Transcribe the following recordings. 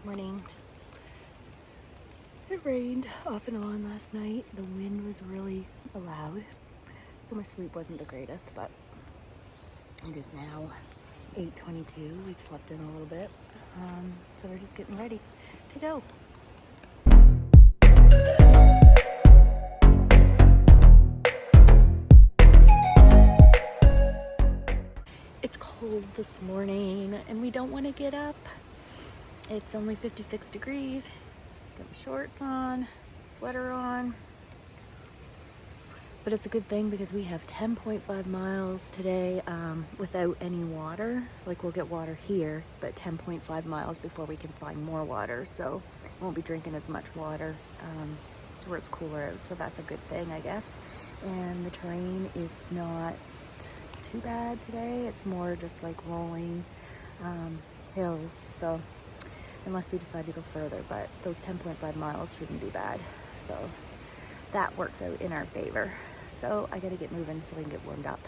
Morning. It rained off and on last night. The wind was really loud, so my sleep wasn't the greatest, but it is now 8:22. We've slept in a little bit, so we're just getting ready to go. It's cold this morning and we don't want to get up. It's only 56 degrees. Got my shorts on, sweater on. But it's a good thing because we have 10.5 miles today without any water. Like, we'll get water here, but 10.5 miles before we can find more water. So we won't be drinking as much water where it's cooler out. So that's a good thing, I guess. And the terrain is not too bad today. It's more just like rolling hills. So unless we decide to go further, but those 10.5 miles shouldn't be bad. So that works out in our favor. So I gotta get moving so we can get warmed up.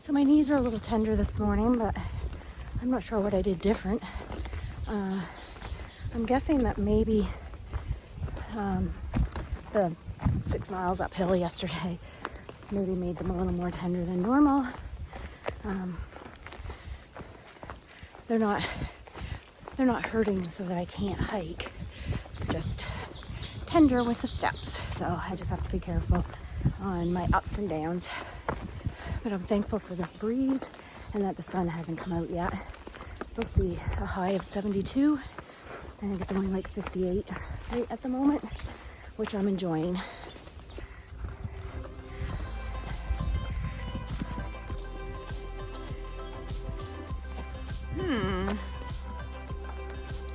So my knees are a little tender this morning, but I'm not sure what I did different. I'm guessing that maybe the 6 miles uphill yesterday maybe made them a little more tender than normal. They're not hurting so that I can't hike. They're just tender with the steps. So I just have to be careful on my ups and downs. But I'm thankful for this breeze and that the sun hasn't come out yet. It's supposed to be a high of 72. I think it's only like 58 right at the moment, which I'm enjoying.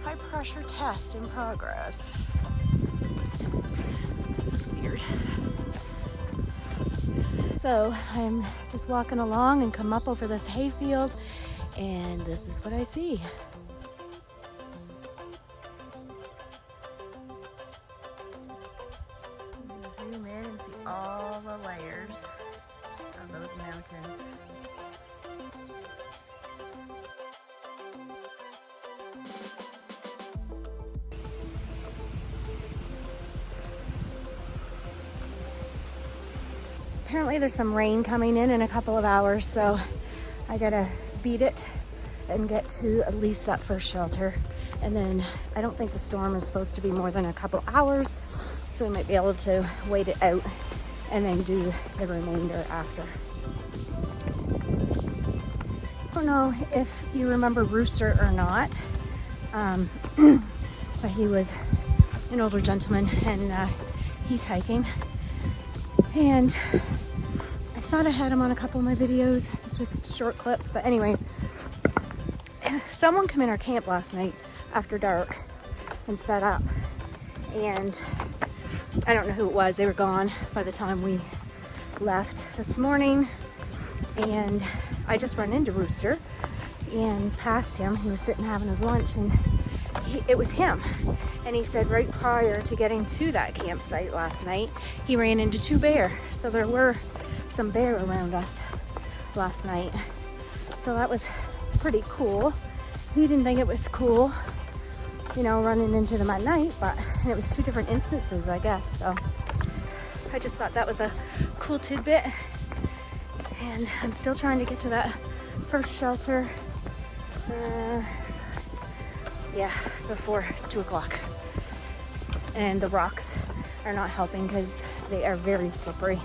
High pressure test in progress. This is weird. So I'm just walking along and come up over this hayfield, and this is what I see. Zoom in and see all the layers of those mountains. Apparently there's some rain coming in a couple of hours, so I gotta beat it and get to at least that first shelter. And then I don't think the storm is supposed to be more than a couple hours, so we might be able to wait it out and then do the remainder after. I don't know if you remember Rooster or not, but he was an older gentleman, and he's hiking. And I thought I had him on a couple of my videos, just short clips. But anyways, someone came in our camp last night after dark and set up. And I don't know who it was. They were gone by the time we left this morning. And I just ran into Rooster and passed him. He was sitting having his lunch, and it was him. And he said right prior to getting to that campsite last night, he ran into 2 bear. So there were some bear around us last night. So that was pretty cool. He didn't think it was cool, you know, running into them at night, but it was 2 different instances, I guess. So I just thought that was a cool tidbit. And I'm still trying to get to that first shelter. Before 2 o'clock. And the rocks are not helping because they are very slippery.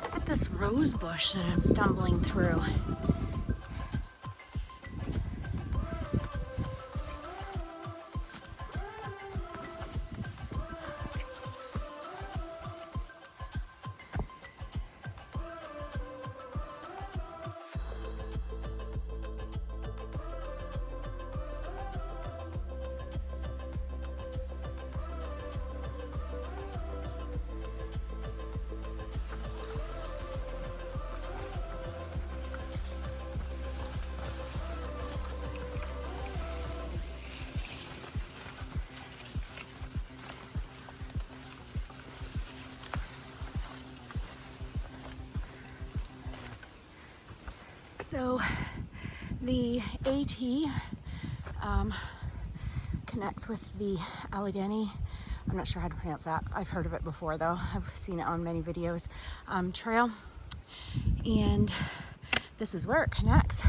Look at this rose bush that I'm stumbling through. So the AT connects with the Allegheny, I'm not sure how to pronounce that. I've heard of it before though. I've seen it on many videos. Trail. And this is where it connects.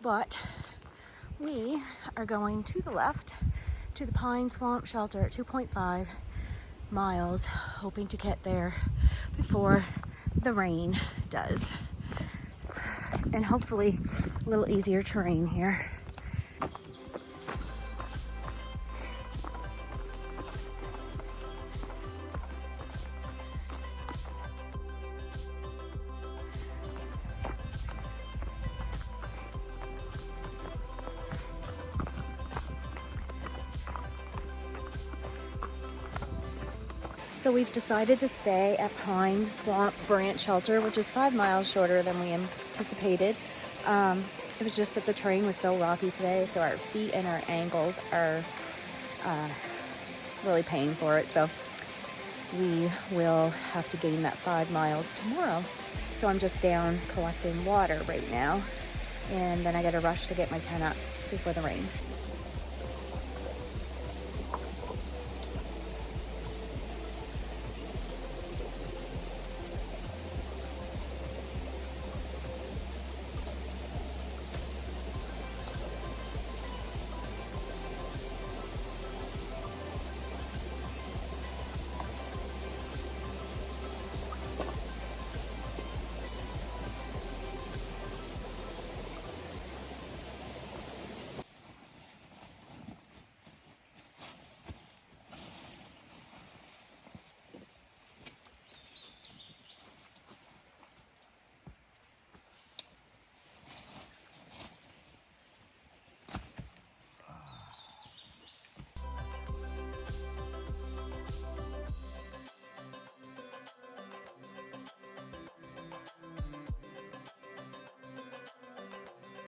But we are going to the left to the Pine Swamp Shelter at 2.5 miles, hoping to get there before the rain does. And hopefully a little easier terrain here. So we've decided to stay at Pine Swamp Branch Shelter, which is 5 miles shorter than we anticipated. It was just that the terrain was so rocky today, so our feet and our ankles are really paying for it. So we will have to gain that 5 miles tomorrow. So I'm just down collecting water right now, and then I got to rush to get my tent up before the rain.